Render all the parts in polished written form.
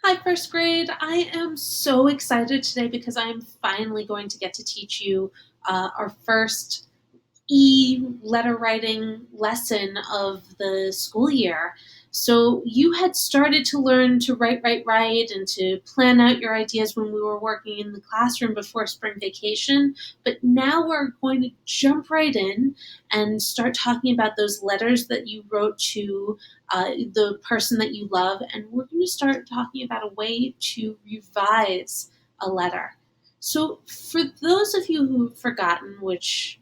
Hi, first grade. I am so excited today because I am finally going to get to teach you our first letter writing lesson of the school year. So you had started to learn to write, and to plan out your ideas when we were working in the classroom before spring vacation. But now we're going to jump right in and start talking about those letters that you wrote to the person that you love. And we're going to start talking about a way to revise a letter. So for those of you who've forgotten, which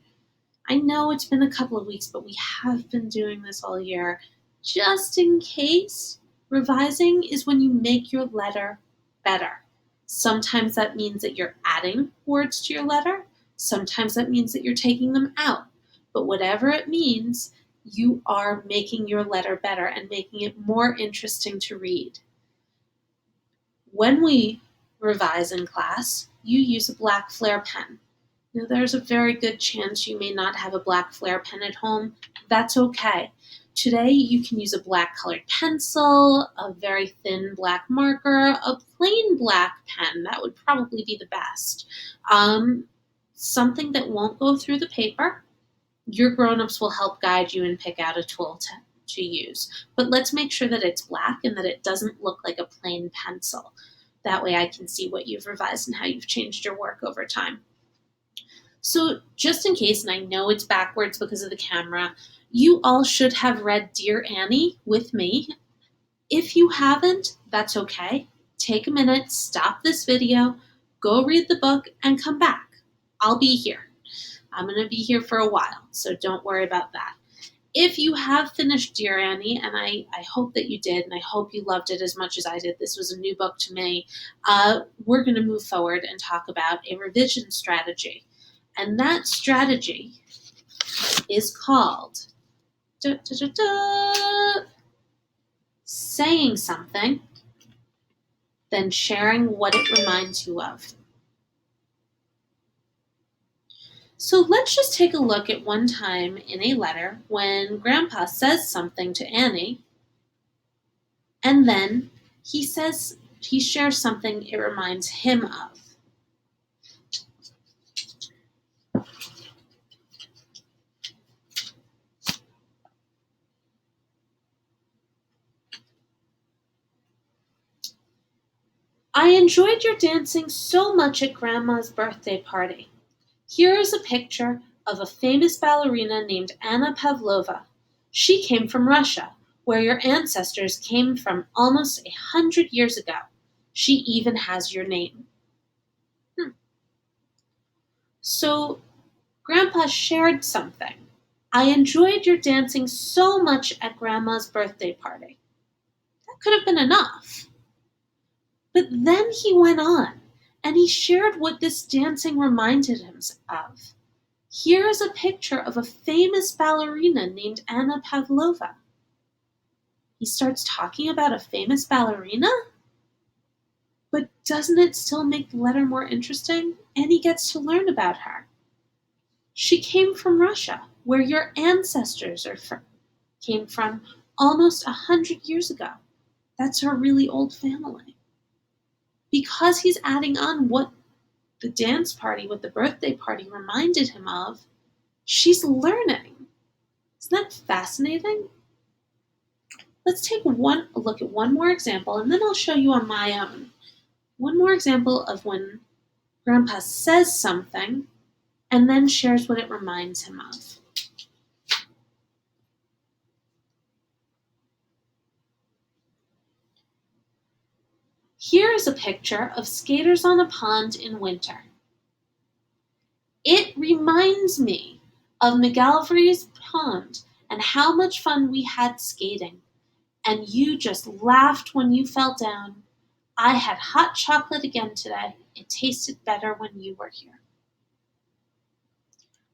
I know it's been a couple of weeks, but we have been doing this all year. Just in case, revising is when you make your letter better. Sometimes that means that you're adding words to your letter. Sometimes that means that you're taking them out. But whatever it means, you are making your letter better and making it more interesting to read. When we revise in class, you use a black Flair pen. Now, there's a very good chance you may not have a black Flair pen at home. That's okay. Today, you can use a black colored pencil, a very thin black marker, a plain black pen. That would probably be the best. Something that won't go through the paper. Your grown-ups will help guide you and pick out a tool to use. But let's make sure that it's black and that it doesn't look like a plain pencil. That way I can see what you've revised and how you've changed your work over time. So just in case, and I know it's backwards because of the camera, you all should have read Dear Annie with me. If you haven't, that's okay. Take a minute, stop this video, go read the book, and come back. I'll be here. I'm going to be here for a while, so don't worry about that. If you have finished Dear Annie, and I hope that you did, and I hope you loved it as much as I did, this was a new book to me, we're going to move forward and talk about a revision strategy. And that strategy is called saying something, then sharing what it reminds you of. So let's just take a look at one time in a letter when Grandpa says something to Annie, and then he shares something it reminds him of. I enjoyed your dancing so much at Grandma's birthday party. Here is a picture of a famous ballerina named Anna Pavlova. She came from Russia, where your ancestors came from almost 100 years ago. She even has your name. So, Grandpa shared something. I enjoyed your dancing so much at Grandma's birthday party. That could have been enough. But then he went on, and he shared what this dancing reminded him of. Here is a picture of a famous ballerina named Anna Pavlova. He starts talking about a famous ballerina? But doesn't it still make the letter more interesting? And he gets to learn about her. She came from Russia, where your ancestors came from almost 100 years ago. That's her really old family. Because he's adding on what the dance party, what the birthday party reminded him of, she's learning. Isn't that fascinating? Let's take a look at one more example, and then I'll show you on my own. One more example of when Grandpa says something and then shares what it reminds him of. Here is a picture of skaters on a pond in winter. It reminds me of McGalvery's Pond and how much fun we had skating. And you just laughed when you fell down. I had hot chocolate again today. It tasted better when you were here.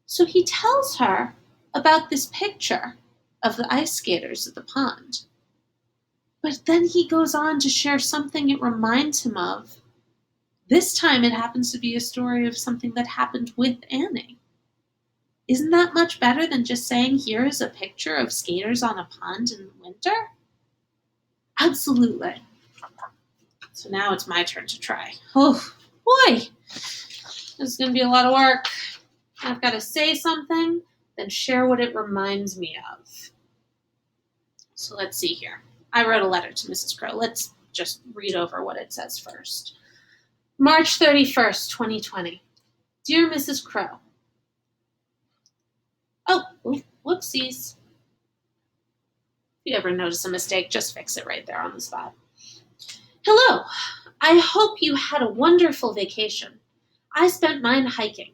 So he tells her about this picture of the ice skaters at the pond. But then he goes on to share something it reminds him of. This time it happens to be a story of something that happened with Annie. Isn't that much better than just saying, here is a picture of skaters on a pond in winter? Absolutely. So now it's my turn to try. Oh, boy. This is going to be a lot of work. I've got to say something, then share what it reminds me of. So let's see here. I wrote a letter to Mrs. Crow. Let's just read over what it says first. March 31st, 2020. Dear Mrs. Crow. Oh, whoopsies. If you ever notice a mistake, just fix it right there on the spot. Hello. I hope you had a wonderful vacation. I spent mine hiking.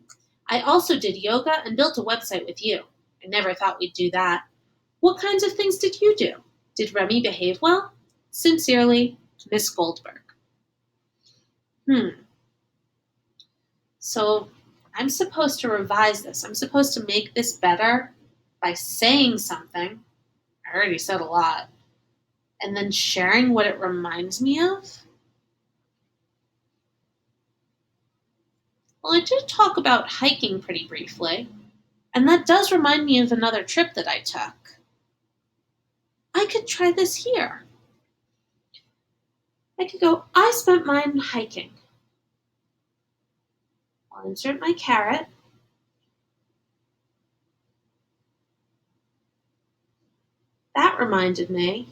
I also did yoga and built a website with you. I never thought we'd do that. What kinds of things did you do? Did Remy behave well? Sincerely, Miss Goldberg. So I'm supposed to revise this. I'm supposed to make this better by saying something. I already said a lot. And then sharing what it reminds me of. Well, I did talk about hiking pretty briefly, and that does remind me of another trip that I took. I could try this here. I could go, I spent mine hiking. I'll insert my carrot. That reminded me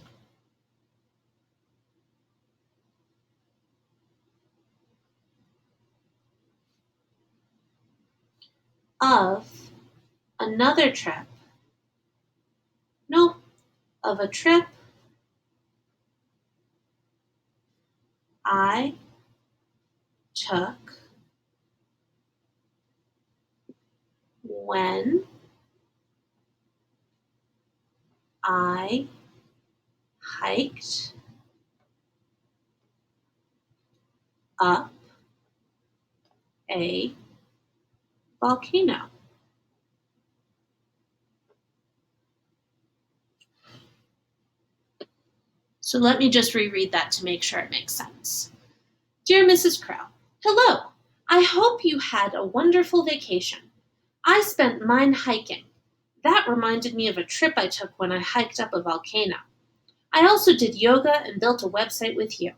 of another trip. Nope, of a trip I took when I hiked up a volcano. So let me just reread that to make sure it makes sense. Dear Mrs. Crow, hello. I hope you had a wonderful vacation. I spent mine hiking. That reminded me of a trip I took when I hiked up a volcano. I also did yoga and built a website with you.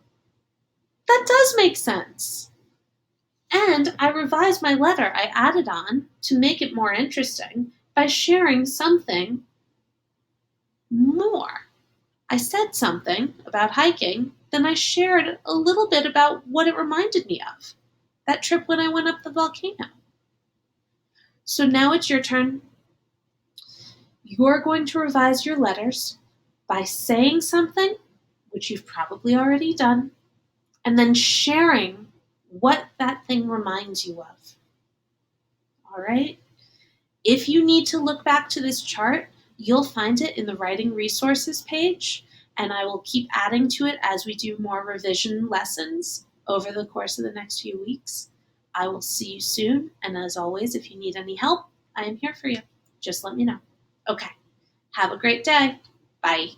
That does make sense. And I revised my letter I added on to make it more interesting by sharing something more. I said something about hiking, then I shared a little bit about what it reminded me of. That trip when I went up the volcano. So now it's your turn. You're going to revise your letters by saying something, which you've probably already done, and then sharing what that thing reminds you of. All right? If you need to look back to this chart, you'll find it in the writing resources page, and I will keep adding to it as we do more revision lessons over the course of the next few weeks. I will see you soon, and as always, if you need any help, I am here for you. Just let me know. Okay, have a great day. Bye.